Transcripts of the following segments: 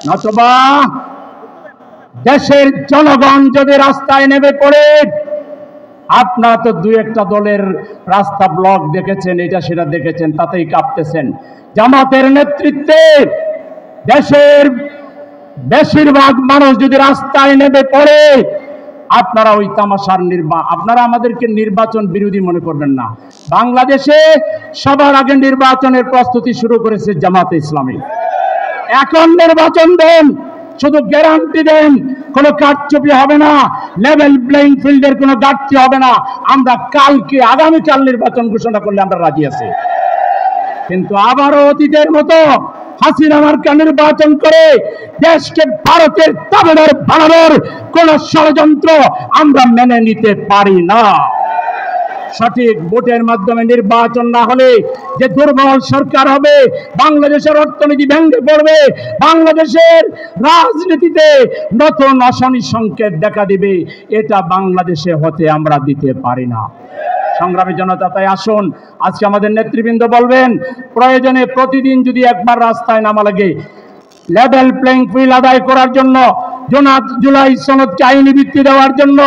নতুবা দেশের জনগণ যদি রাস্তায় নেমে পড়ে, আপনারা তো দুই একটা দলের রাস্তা ব্লক দেখেছেন, এটা সেটা দেখেছেন, তাতেই কাঁপতেছেন। জামাতের নেতৃত্বে দেশের বেশিরভাগ মানুষ যদি রাস্তায় নেমে পড়ে, আপনারা ওই তামাশার আপনারা আমাদেরকে নির্বাচন বিরোধী মনে করবেন না। বাংলাদেশে সবার আগে নির্বাচনের প্রস্তুতি শুরু করেছে জামাতে ইসলামী। এখন নির্বাচন দেন, শুধু গ্যারান্টি দেন, কোনো কারচুপি হবে না, লেভেল প্লেইং ফিল্ডের কোনো ঘাটতি হবে না। আমরা কালকে আগামীকাল নির্বাচন ঘোষণা করলে আমরা রাজি আছি। কিন্তু আবারও অতীতের মতো হাসিনা মার্কা নির্বাচন করে দেশকে ভারতের তাবেদার বানানোর কোন ষড়যন্ত্র আমরা মেনে নিতে পারি না। সঠিক ভোটের মাধ্যমে নির্বাচন না হলে যে দুর্বল সরকার হবে, বাংলাদেশের অর্থনীতি ভেঙে পড়বে, বাংলাদেশের রাজনীতিতে নতুন অশনি সংকেত দেখা দিবে, এটা বাংলাদেশে হতে আমরা দিতে পারি না। সংগ্রামী জনতা, তাই আসুন আজকে আমাদের নেতৃবৃন্দ বলবেন, প্রয়োজনে প্রতিদিন যদি একবার রাস্তায় নামা লাগে, লেভেল প্লেইং ফিল্ড আদায় করার জন্য, জুলাই সনদকে আইনি ভিত্তি দেওয়ার জন্য,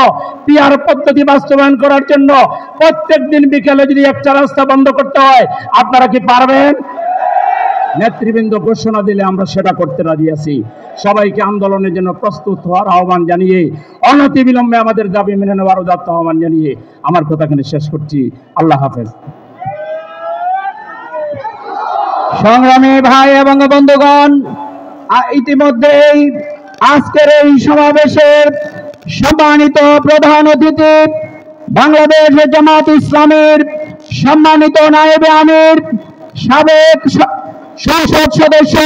পিআর পদ্ধতি বাস্তবায়ন করার জন্য প্রত্যেক দিন বিকেলে যদি একটা রাস্তা বন্ধ করতে হয়, আপনারা কি পারবেন? নেতৃবৃন্দ ঘোষণা দিলে আমরা সেটা করতে রাজি আছি। সবাইকে আন্দোলনের জন্য প্রস্তুত হওয়ার আহ্বান জানিয়ে, অনতিবিলম্বে আমাদের দাবি মেনে নেওয়ার উদাত্ত আহ্বান জানিয়ে আমার কথাখানে শেষ করছি। আল্লাহ হাফেজ। সংগ্রামী ভাই এবং বন্ধুগণ, ইতিমধ্যেই আজকের এই সমাবেশের সম্মানিত প্রধান অতিথি বাংলাদেশ জামাত ইসলামের সম্মানিত নায়েবে আমির, সাবেক সংসদ সদস্য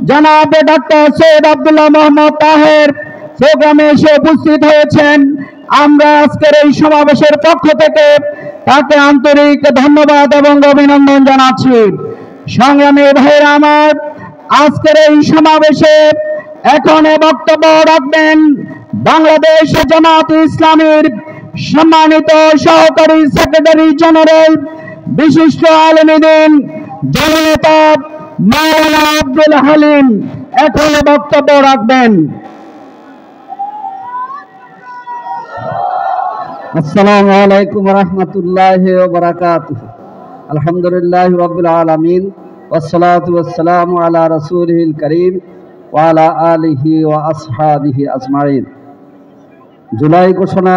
জনাব ডক্টর সৈয়দ আব্দুল্লাহ মোহাম্মদ তাহের প্রোগ্রামে এসে উপস্থিত হয়েছেন। আমরা আজকের এই সমাবেশের পক্ষ থেকে তাকে আন্তরিক ধন্যবাদ এবং অভিনন্দন জানাচ্ছি। সংগ্রামী ভাইয়েরা আমার, আজকের এই সমাবেশে এখন বক্তব্য রাখবেন বাংলাদেশ জামাত ইসলামের সম্মানিত সহকারী সেক্রেটারি জেনারেল, বিশিষ্ট আলেমে দ্বীন, জননেতা মাওলানা আব্দুল হালিম এখন বক্তব্য রাখবেন। আসসালামু আলাইকুম ওয়া রাহমাতুল্লাহি ওয়া বারাকাতুহু। আলহামদুলিল্লাহি রাব্বিল আলামিন ওয়াসসালাতু ওয়াসসালামু আলা রাসূলিল কারীম ওয়া আলা আলিহি ওয়া আসহাবিহি আজমাইন। জুলাই ঘোষণা,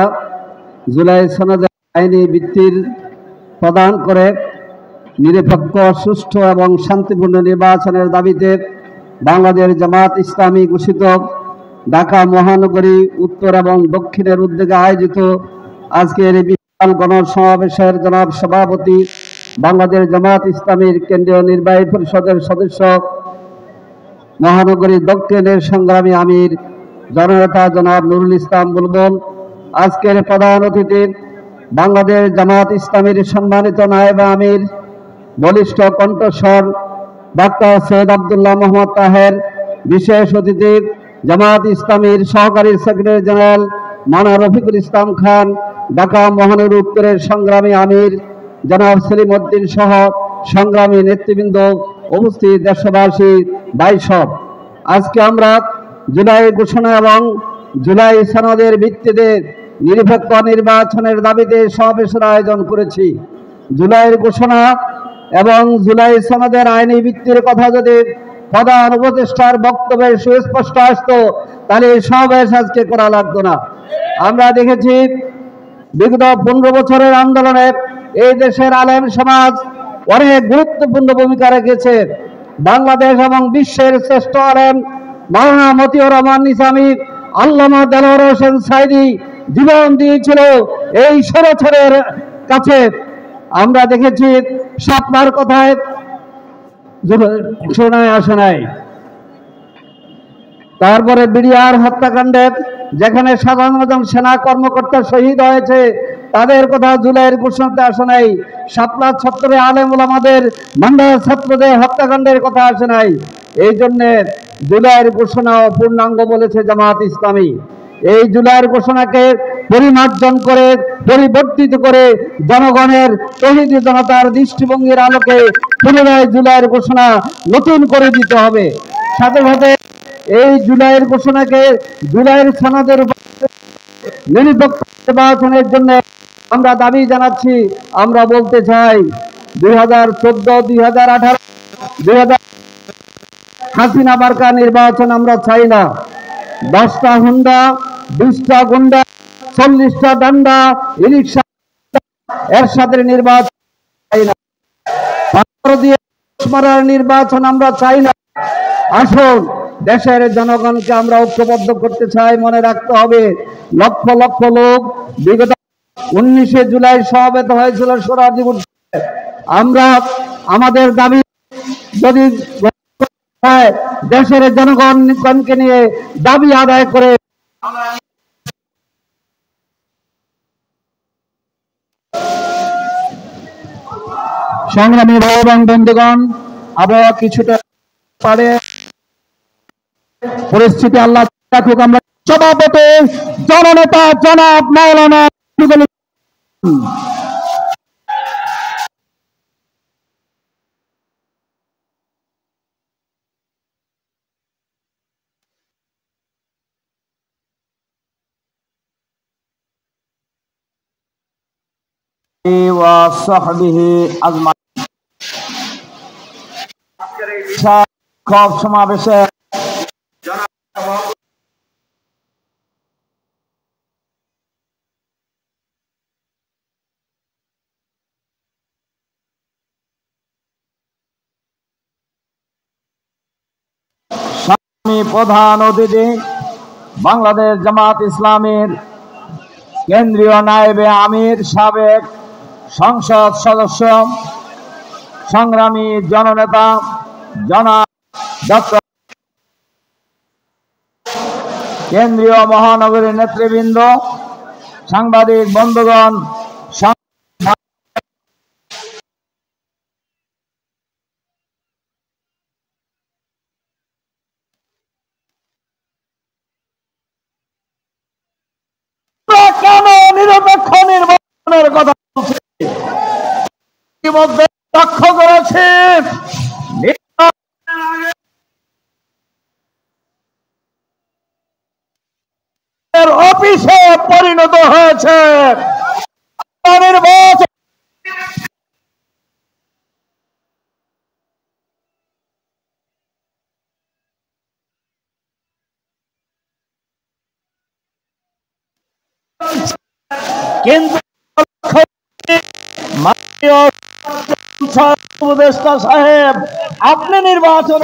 জুলাই সনদে আইনি ভিত্তির প্রদান করে নিরপেক্ষ, সুষ্ঠু এবং শান্তিপূর্ণ নির্বাচনের দাবিতে বাংলাদেশ জামাত ইসলামী ঘোষিত ঢাকা মহানগরী উত্তর এবং দক্ষিণের উদ্যোগে আয়োজিত আজকের বিশাল গণসমাবেশের জনাব সভাপতি, বাংলাদেশ জামাত ইসলামীর কেন্দ্রীয় নির্বাহী পরিষদের সদস্য, মহানগরী দক্ষিণের সংগ্রামী আমির জননেতা জনাব নুরুল ইসলাম বুলবুল, আজকের প্রধান অতিথি বাংলাদেশ জামাত ইসলামীর সম্মানিত নায়েব আমির, বলিষ্ঠ কণ্ঠস্বর ডাক্তার সৈয়দ আব্দুল্লাহ মোহাম্মদ তাহের, বিশেষ অতিথি জামাত ইসলামীর সহকারী সেক্রেটারি জেনারেল মাওলানা রফিকুল ইসলাম খান, ঢাকা মহানগর উত্তরের সংগ্রামী আমির জনাব সেলিম উদ্দিন সহ সংগ্রামী নেতৃবৃন্দ, উপস্থিত দেশবাসী ভাইসব, আজকে আমরা জুলাই ঘোষণা এবং জুলাই সনদের ভিত্তিতে নিরপেক্ষ নির্বাচনের দাবিতে সমাবেশের আয়োজন করেছি। জুলাইয়ের ঘোষণা এবং জুলাই সনদের আইনি ভিত্তির কথা যদি প্রধান উপদেষ্টার বক্তব্যে সুস্পষ্ট আসতো, তাহলে এই সমাবেশ আজকে করা লাগতো না। আমরা দেখেছি বিগত 15 বছরের আন্দোলনে এই দেশের আলেম সমাজ অনেক গুরুত্বপূর্ণ ভূমিকা রেখেছে। বাংলাদেশ এবং বিশ্বের শ্রেষ্ঠ আলেম মাওলানা মতিউর রহমান নিজামী, আল্লামা দেলোয়ার হোসেন সাইদি জীবন দিয়েছিল এই স্বৈরাচারের কাছে। আমরা দেখেছি সাতবার কথায় শোনায় আসে নাই। তারপরে বিডিআর হত্যাকাণ্ডে যেখানে সাধারণ সেনা কর্মকর্তা শহীদ হয়েছে, তাদের কথা জুলাইয়ের ঘোষণাতে আসে নাই। সাতলা ছাত্রে আলেম ওলামাদের, মান্ডার ছাত্রদের হত্যাকাণ্ডের কথা আসে নাই। এই জন্য জুলাইয়ের ঘোষণা পূর্ণাঙ্গ বলেছে জামাত ইসলামী। এই জুলাইয়ের ঘোষণাকে পরিমার্জন করে, পরিবর্তিত করে জনগণের তৌহিদি জনতার দৃষ্টিভঙ্গির আলোকে পুনরায় জুলাইয়ের ঘোষণা নতুন করে দিতে হবে। সাথে সাথে এই জুলাইয়ের ঘোষণাকে জুলাইয়ের সনদের নিরপেক্ষ নির্বাচনের জন্য আমরা দাবি জানাচ্ছি। আমরা বলতে চাই 2014, 2018, 2000 হাসিনা মার্কা নির্বাচন আমরা চাই না। 10টা হুন্ডা, 20টা গুন্ডা, 40টা ডান্ডা, রিক্সা এর সাথে নির্বাচন চাই না। দিয়ে মারার নির্বাচন আমরা চাই না। আসুন, দেশের জনগণকে আমরা ঐক্যবদ্ধ করতে চাই। মনে রাখতে হবে, লক্ষ লক্ষ লোক বিগত 19শে জুলাই সমবেত হয়েছিল সোহরাওয়ার্দী বুথে। আমরা আমাদের দাবি যদি দেশের জনগণকে নিয়ে দাবি আদায় করে সংগ্রামী ভাই এবং বন্ধুগণ, আবহাওয়া কিছুটা পারে পরিস্থিতি আল্লাহ রাখুক। আমরা সভাপতি জননেতা জনাব মাওলানা সমাবেশে প্রধান অতিথি বাংলাদেশ জামাত ইসলামীর কেন্দ্রীয় নায়েবে আমির, সাবেক সংসদ সদস্য, সংগ্রামী জননেতা জনাব ডক্টর, কেন্দ্রীয় মহানগরীর নেতৃবৃন্দ, সাংবাদিক বন্ধুগণ, কেন নিরপেক্ষ নির্বাচনের কথা বলছি? ইতিমধ্যে লক্ষ্য করেছি অফিসে পরিণত হয়েছে। নির্বাচন কিন্তু উপদেষ্টা সাহেব, আপনি নির্বাচন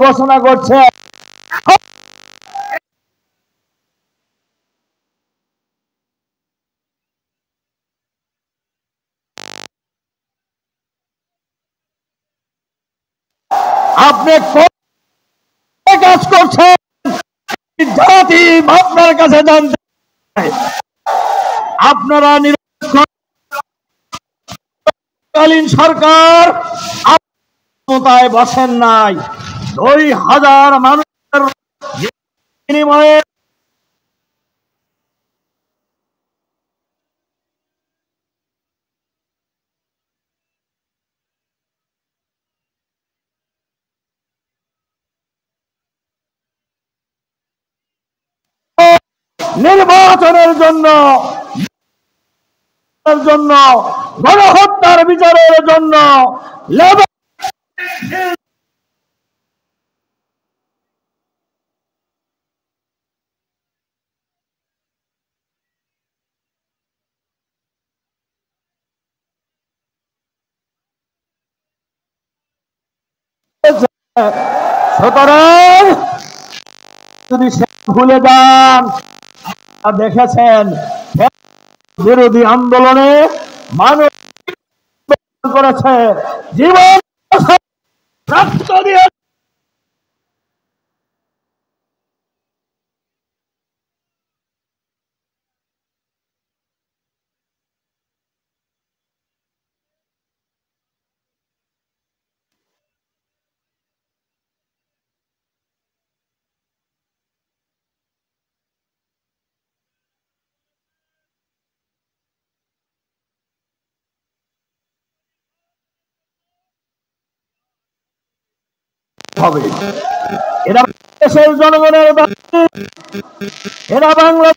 ঘোষণা করছেন, আপনি কাজ করছেন জাতি আপনার কাছে জানতে। আপনারা নিরপেক্ষকালীন সরকার ক্ষমতায় বসেন নাই। 2000 মানুষের বিনিময়ে নির্বাচনের জন্য গণহত্যার বিচারের জন্য সুতরাং যদি ভুলে যান, দেখেছেন বিরোধী আন্দোলনে মানুষ করেছে, জীবন রক্ত দিয়ে হবে। এরা দেশের জনগণের দাবি, এরা বাংলা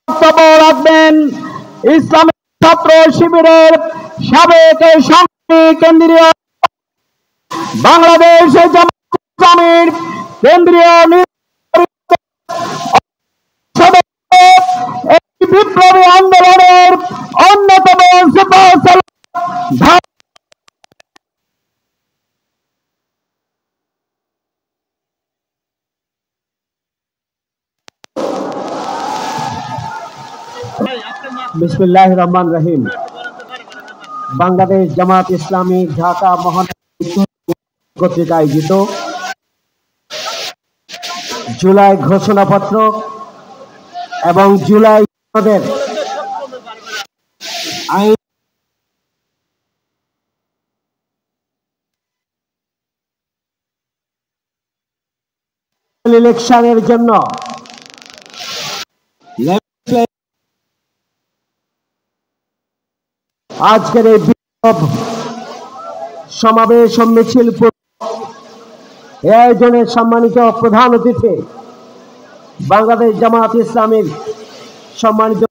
বক্তব্য রাখবেন ইসলামী ছাত্র শিবিরের সাবেক সংসদীয় কেন্দ্রীয় বাংলাদেশ জামাত ইসলামীর কেন্দ্রীয় সদস্য, এই বিপ্লবী আন্দোলনের অন্যতম সুপারস্টার বিসমিল্লাহির রহমানির রহিম। বাংলাদেশ জামাত ইসলামী ঢাকা মহানগর কর্তৃক আয়োজিত জুলাই ঘোষণাপত্র এবং জুলাই সনদের আইন ইলেকশনের জন্য আজকের এই বিপ্লব সমাবেশ ও মিছিল এই আয়োজনের সম্মানিত প্রধান অতিথি বাংলাদেশ জামাত ইসলামীর সম্মানিত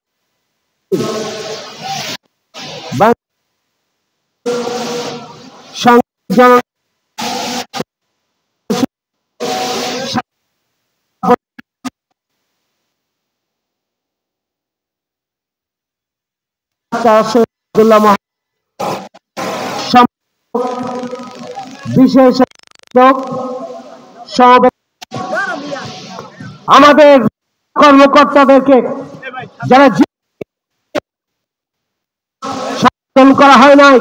বিশেষ আমাদের কর্মকর্তাদেরকে যারা করা হয় নাই,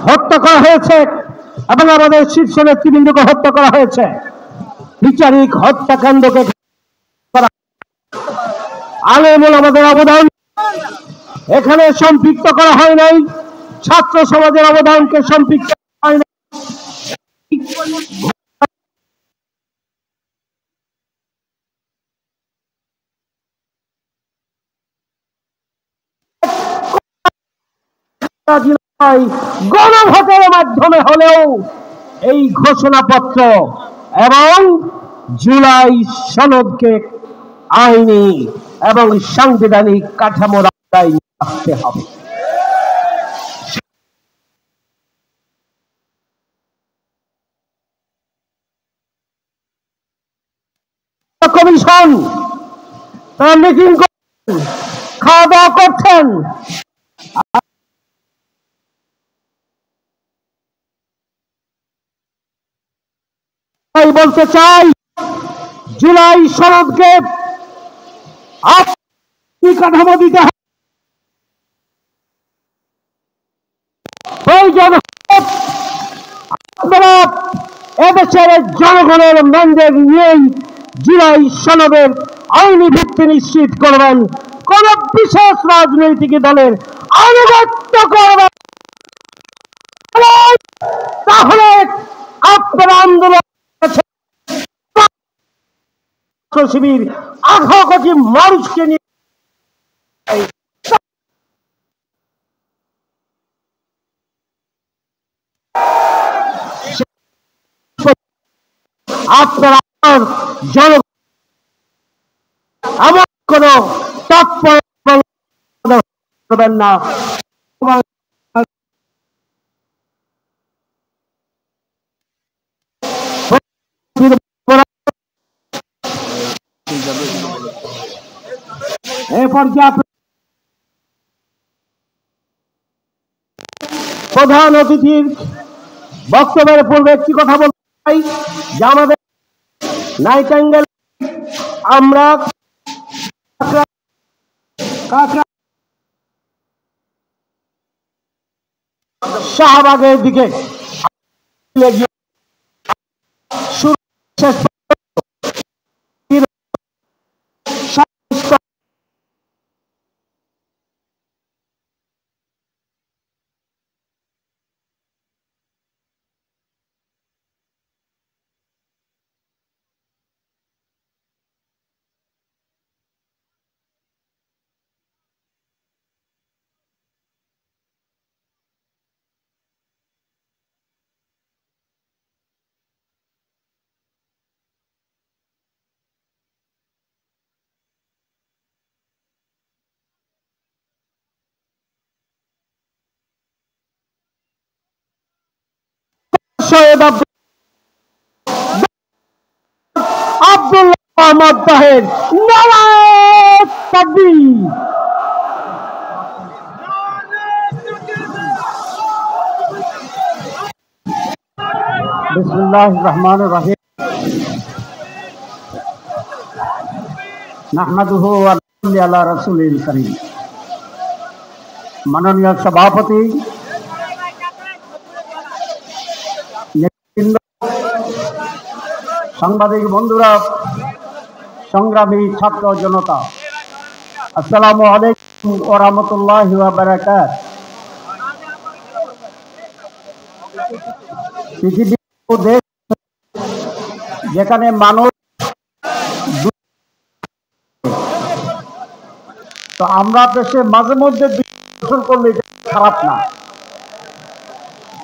হত্যা করা হয়েছে এবং আমাদের শীর্ষ নেতৃবৃন্দকে হত্যা করা হয়েছে। বিচারিক হত্যাকাণ্ডকে আলেমুল আমাদের অবদান এখানে সম্পৃক্ত করা হয় নাই, ছাত্র সমাজের অবদানকে সম্পৃক্ত করা হয় নাই। গণভোটের মাধ্যমে হলেও এই ঘোষণাপত্র এবং জুলাই সনদকে আইনি এবং সাংবিধানিক কাঠামোর আওতায় আসতে হবে। কমিশন তারা মিটিং করছেন, খাওয়া দাওয়া করছেন। বলতে চাই জুলাই সনদকে কাঠামো দিতে হবে। প্রয়োজন আপনারা এদেশের জনগণের ম্যান্ডেট নিয়েই জুলাই সনদের আইনি ভিত্তি নিশ্চিত করবেন, কোন বিশেষ রাজনৈতিক দলের আনুগত্য করবেন, তাহলে আপনারা আন্দোলন শিবির 18 কোটি মানুষকে নিয়ে আপনারা জনগণ আমার কোন তাৎপর্য করবেন না। এ পর্যায়ে প্রধান অতিথির বক্তব্যের পূর্বে একটি কথা বলতে চাই যে আমাদের নাইটাঙ্গেল আমরা কাকড়া শাহবাগের দিকে শেষ সৈয়দ আব্দুল্লাহ আহমদ তাহের নারায়ে তাকবীর। বিসমিল্লাহির রহমানির রহিম নাহমাদুহু ওয়া নুসাল্লি আলা রাসূলিল কারীম। মাননীয় সভাপতি, নেতৃবৃন্দ, সাংবাদিক বন্ধুরা, সংগ্রামী ছাত্র জনতা, আসসালামু আলাইকুম ওয়া রাহমাতুল্লাহি ওয়া বারাকাতুহু। পৃথিবীর দেশ যেখানে মানুষ, তো আমরা দেশে মাঝে মধ্যে বিশ্লেষণ করলে এটা খারাপ না।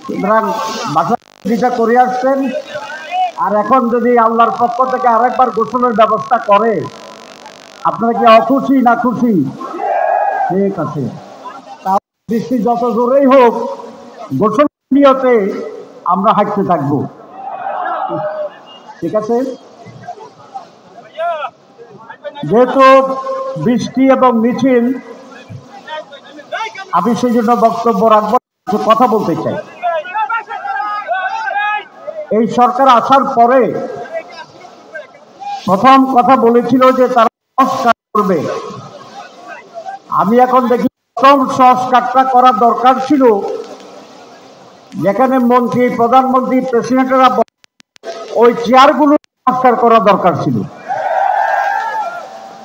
সুতরাং বাসা করে আসছেন, আর এখন যদি আল্লাহর পক্ষ থেকে আরেকবার গোসলের ব্যবস্থা করে, আপনারা কি অখুশি না খুশি? ঠিক আছে, বৃষ্টি যত জোরেই হোক গোসল নিয়তে আমরা হাঁটতে থাকবো। ঠিক আছে, যেহেতু বৃষ্টি এবং মিছিল, আমি সেই জন্য বক্তব্য রাখবো, কিছু কথা বলতে চাই। এই সরকার আসার পরে প্রথম কথা বলেছিল যে তারা সংস্কার করবে। আমি এখন দেখি প্রথম সংস্কারটা করার দরকার ছিল যেখানে মন্ত্রী, প্রধানমন্ত্রী, প্রেসিডেন্টরা ওই চেয়ারগুলো সংস্কার করা দরকার ছিল।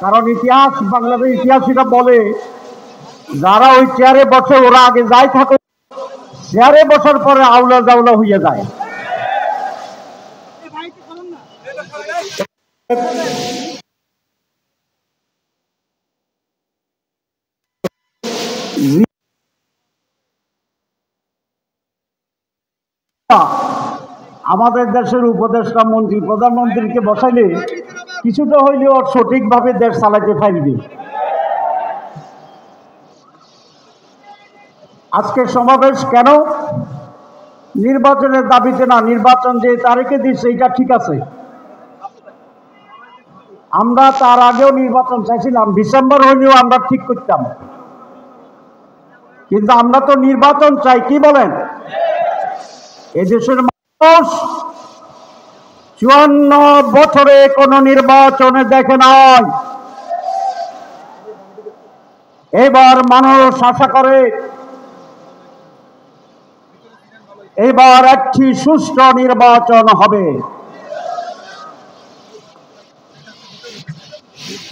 কারণ ইতিহাস, বাংলাদেশ ইতিহাস এটা বলে, যারা ওই চেয়ারে বসে ওরা আগে যাই থাকে, চেয়ারে বসার পরে আউলা জাউলা হয়ে যায়। আমাদের দেশের উপদেষ্টা, মন্ত্রী, প্রধানমন্ত্রীকে বসাইলে কিছুটা হইলেও সঠিকভাবে দেশ চালাতে পারবে। আজকের সমাবেশ কেন? নির্বাচনের দাবিতে না, নির্বাচন যে তারিখে দিচ্ছে এটা ঠিক আছে। আমরা তার আগেও নির্বাচন চাইছিলাম, ডিসেম্বর হইলেও আমরা ঠিক করতাম, কিন্তু আমরা তো নির্বাচন চাই। কি বলেন? এদেশের মানুষ 54 বছরে কোনো নির্বাচনে দেখে নাই। এবার মানুষ আশা করে এবার একটি সুষ্ঠু নির্বাচন হবে।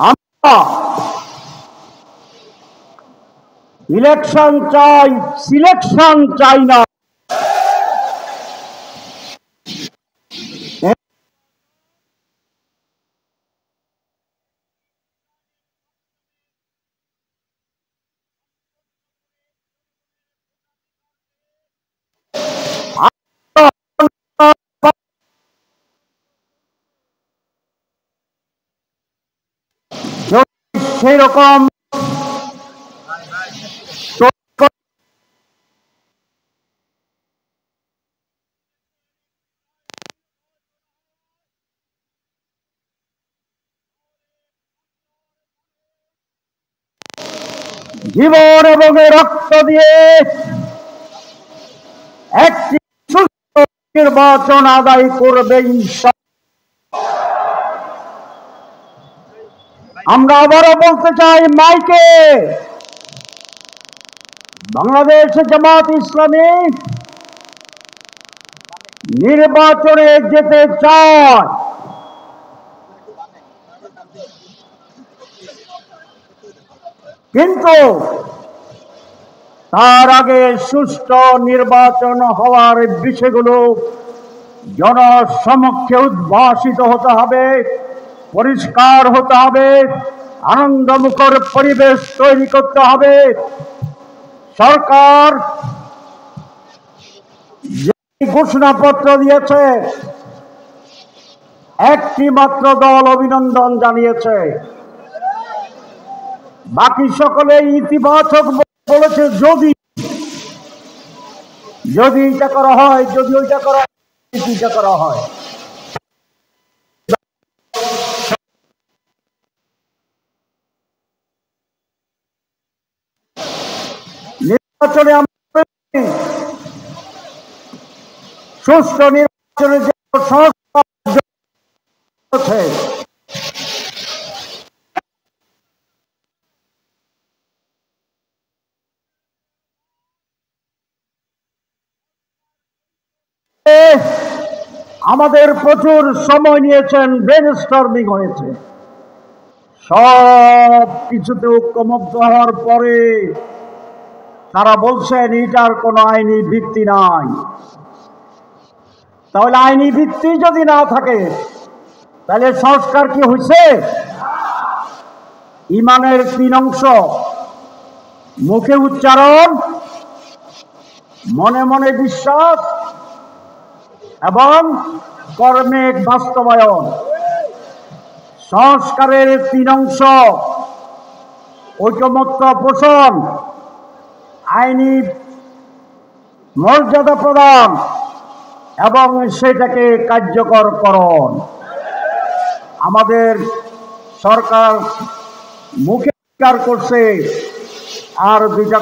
আমরা ইলেকশন চাই, সিলেকশন চাই না। সেই রকম জীবন এবং রক্ত দিয়ে একটি সুস্থ নির্বাচন আদায় করবে ইনশাআল্লাহ। আমরা আবারও বলতে চাই মাইকে, বাংলাদেশ জামাত ইসলামী নির্বাচনে যেতে চায়, কিন্তু তার আগে সুষ্ঠু নির্বাচন হওয়ার বিষয়গুলো জনসমক্ষে উদ্ভাসিত হতে হবে, পরিষ্কার হতে হবে, আনন্দমুখর পরিবেশ তৈরি করতে হবে। সরকার যে ঘোষণাপত্র দিয়েছে, একটি মাত্র দল অভিনন্দন জানিয়েছে, বাকি সকলে ইতিবাচক বলেছে। যদি এটা করা হয়, যদি ওইটা করা হয়, এটা করা হয়। নির্বাচনে আমরা সুষ্ঠু নির্বাচনে যে সংস্কার আছে, আমাদের প্রচুর সময় নিয়েছেন, ব্রেনস্টর্মিং হয়েছে। সব কিছুতে ঐক্যমত্য হওয়ার পরে তারা বলছেন এটার কোনো আইনি ভিত্তি নাই। তাহলে আইনি ভিত্তি যদি না থাকে, তাহলে সংস্কার কি হয়েছে? ইমানের 3 অংশ, মুখে উচ্চারণ, মনে মনে বিশ্বাস এবং কর্মে বাস্তবায়ন। সংস্কারের 3 অংশ: ঐকমত্য পোষণ, আইনি মর্যাদা প্রদান এবং সেটাকে কার্যকরকরণ। আমাদের সরকার মুখে স্বীকার করছে আর 2টা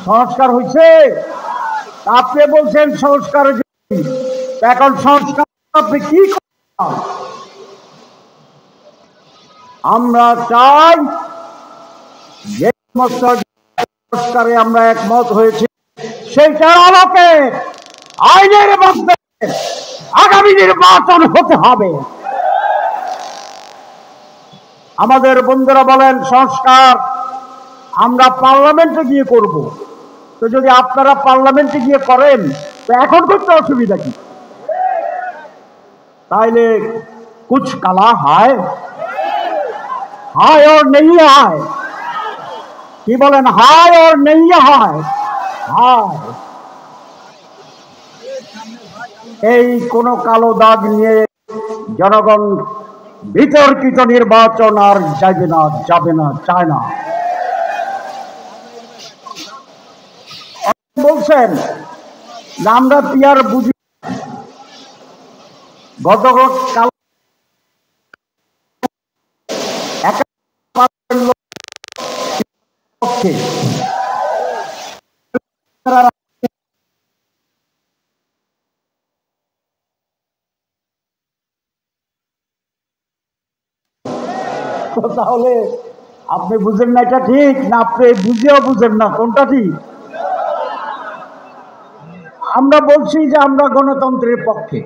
সংস্কার হয়েছে। আপনি বলছেন সংস্কার, এখন সংস্কার আপনি কি করেন? আমরা চাই যে সমস্ত সংস্কারে আমরা একমত হয়েছি, সেইটার আলোকে আইনের মধ্যে আগামী নির্বাচন হতে হবে। আমাদের বন্ধুরা বলেন সংস্কার আমরা পার্লামেন্টে গিয়ে করব। তো যদি আপনারা পার্লামেন্টে গিয়ে করেন, তো এখন করতে অসুবিধা কি? তাইলে কুছ কালা হায় হায় और नहीं हाय, কি বলেন? হায় और नहीं हाय, হায়। এই কোন কালো দাগ নিয়ে জনগণ বিতর্কিত নির্বাচন আর যাবে না, চায় না। বলছেন আমরা পিয়ার বুঝি, গতকাল পক্ষে তাহলে আপনি বুঝেন না এটা ঠিক, না আপনি বুঝেও বুঝেন না কোনটা ঠিক? আমরা বলছি যে আমরা গণতন্ত্রের পক্ষে।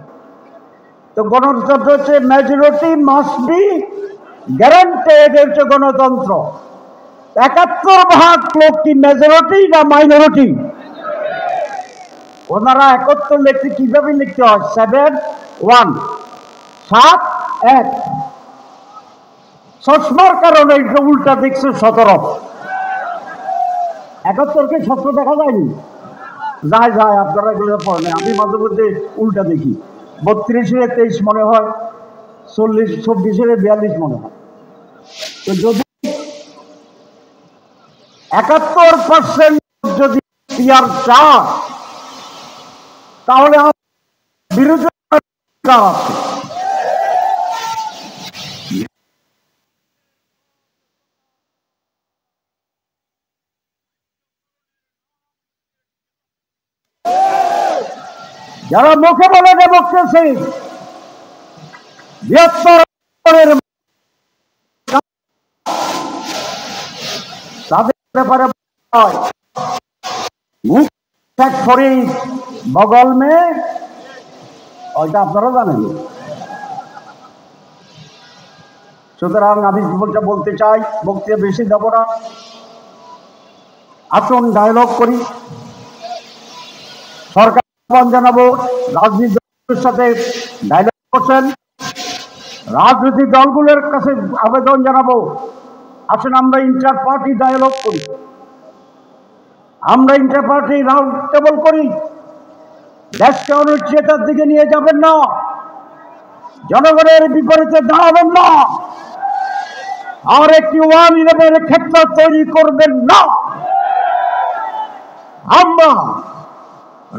তো গণতন্ত্র হচ্ছে মেজরিটি মাস্ট বি গ্যারান্টেড, হচ্ছে গণতন্ত্র। 71 লোক কি মেজরিটি না মাইনরিটি? ওনারা 71 লিখতে কিভাবে লিখতে হয়? 7-1, 7-1। চশমার কারণে উল্টা দেখছে 17। 71কে 17 দেখা যায়নি? যায়, আপনারা এগুলো পড়েন। আমি মাঝে মধ্যে উল্টা দেখি। 32-এ 23 মনে হয়, 40-24-এ 42 মনে হয়। তো যদি 71% যদি পিয়ার চায়, তাহলে বিরোধী আছে। যারা মুখে বলে ডেমোক্রেসি, ৭২ তাদের ব্যাপারে মুখ ফরি বগল মে, ওইটা আপনারা জানেন। সুতরাং আমি বলতে চাই, বক্তব্য বেশি দেব না, আসুন ডায়লগ করি। সরকার আহ্বান জানাবো, রাজনীতি দলের সাথে ডায়লগ করছেন, রাজনৈতিক দলগুলোর কাছে আবেদন জানাবো, আসুন আমরা ইন্টার পার্টি ডায়লগ করি, আমরা ইন্টার পার্টি রাউন্ড টেবল করি। দেশকে অনিশ্চয়তার দিকে নিয়ে যাবেন না, জনগণের বিপরীতে দাঁড়াবেন না, আর একটি 1-11 ক্ষেত্র তৈরি করবেন না। আমরা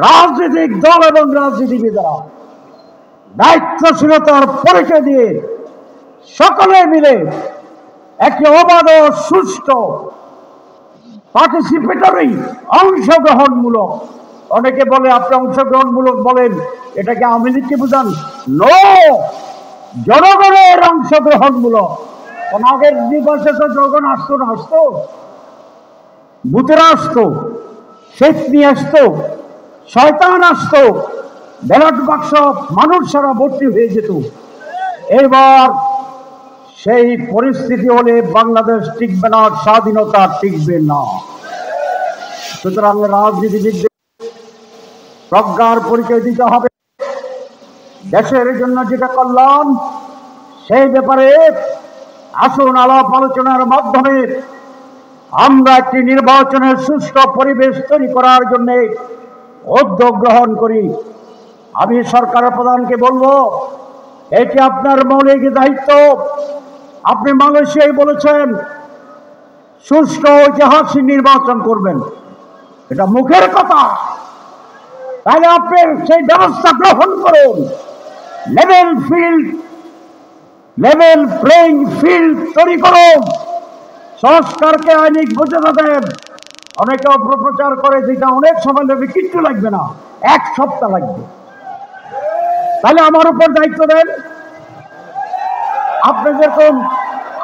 রাজনৈতিক দল এবং রাজনীতিবিদরা দায়িত্বশীলতার পরিচয় দিয়ে সকলে মিলে একটি অবাধ ও সুষ্ঠু পার্টিসিপেটরি অংশগ্রহণমূলক, অনেকে বলে আপনি অংশগ্রহণমূলক বলেন, এটাকে আওয়ামী লীগকে বুঝান? নো, জনগণের অংশগ্রহণমূলক। আগের নির্বাচনে তো জনগণ আসতো না, আসতো ভূতেরা আসতো, শেখ নিয়ে আসতো, শয়তান আসতো, ব্যালট বাক্স মানুষ সারা ভর্তি হয়ে যেত। এবার সেই পরিস্থিতি হলে বাংলাদেশ টিকবে না, স্বাধীনতা টিকবে না। সুতরাং রাজনীতিবিদদের প্রজ্ঞার পরিচয় দিতে হবে, দেশের জন্য যেটা কল্যাণ সেই ব্যাপারে আসুন আলাপ আলোচনার মাধ্যমে আমরা একটি নির্বাচনের সুষ্ঠু পরিবেশ তৈরি করার জন্য উদ্যোগ গ্রহণ করি। আমি সরকার প্রধানকে বলবো, এটি আপনার মৌলিক দায়িত্ব। আপনি মালয়েশিয়ায় বলেছেন সুষ্ঠু ঐতিহাসিক নির্বাচন করবেন, এটা মুখের কথা, তাহলে আপনি সেই ব্যবস্থা গ্রহণ করুন। লেভেল প্লেইং ফিল্ড তৈরি করুন, সংস্কারকে আইনিক বোঝানো দেন। অনেকে অপপ্রচার করে যেটা অনেক সময় লাগবে, কিচ্ছু লাগবে না, 1 সপ্তাহ লাগবে। তাহলে আমার উপর দায়িত্ব দেন। আপনি যেরকম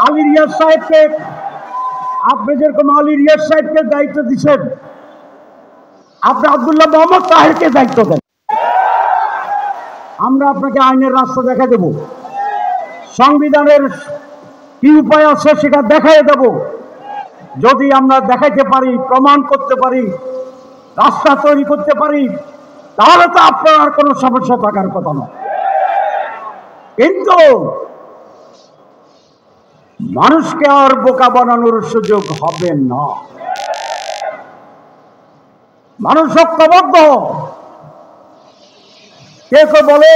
আলী রিয়াজ সাহেবকে দায়িত্ব দিচ্ছেন, আপনি আব্দুল্লাহ মোহাম্মদ তাহেরকে দায়িত্ব দেন। আমরা আপনাকে আইনের রাস্তা দেখা দেব, সংবিধানের কি উপায় আছে সেটা দেখাই দেব। যদি আমরা দেখাইতে পারি, প্রমাণ করতে পারি, রাস্তা তৈরি করতে পারি, তাহলে তো আপনার আর কোনো সমস্যা থাকার কথা নয়। কিন্তু মানুষকে আর বোকা বানানোর সুযোগ হবে না। মানুষ ঐক্যবদ্ধ। কে বলে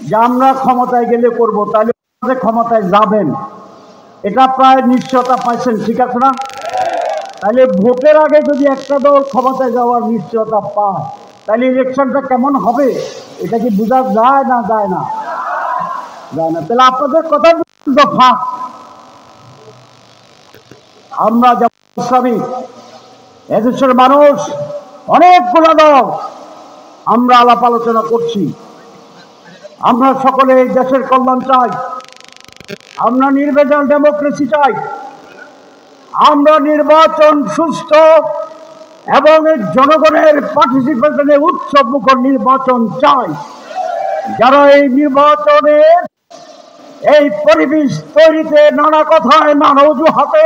যে আমরা ক্ষমতায় গেলে করব, তাহলে ক্ষমতায় যাবেন, এটা প্রায় নিশ্চয়তা পাইছেন, ঠিক আছে না? তাহলে ভোটের আগে যদি একটা দল ক্ষমতায় যাওয়ার নিশ্চয়তা পায়, তাহলে ইলেকশনটা কেমন হবে এটা কি বোঝা যায় না? যায় না? তাহলে আপনাদের কথা দফা। আমরা যেমন ইসলামী, এদেশের মানুষ অনেকগুলো দল, আমরা আলাপ আলোচনা করছি, আমরা সকলে এই দেশের কল্যাণ চাই, আমরা নির্বাচন ডেমোক্রেসি চাই, আমরা নির্বাচন সুষ্ঠু এবং জনগণের পার্টিসিপেশনে উৎসব মুখর নির্বাচন চাই। যারা এই নির্বাচনের এই পরিবেশ তৈরিতে নানা কথায় নানা অজুহাতে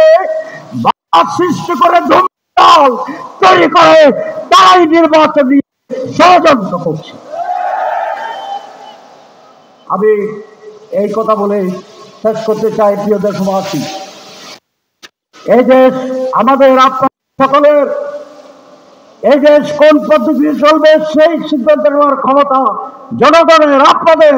সৃষ্টি করে দল তৈরি করে, তারাই নির্বাচন নিয়ে ষড়যন্ত্র করছে। আমি এই কথা বলে শেষ করতে চাই। প্রিয় দেশবাসী, এই দেশ আমাদের, আপনার সকলের। এই দেশ কোন পদ্ধতিতে চলবে সেই সিদ্ধান্ত নেওয়ার ক্ষমতা জনগণের, আপনাদের।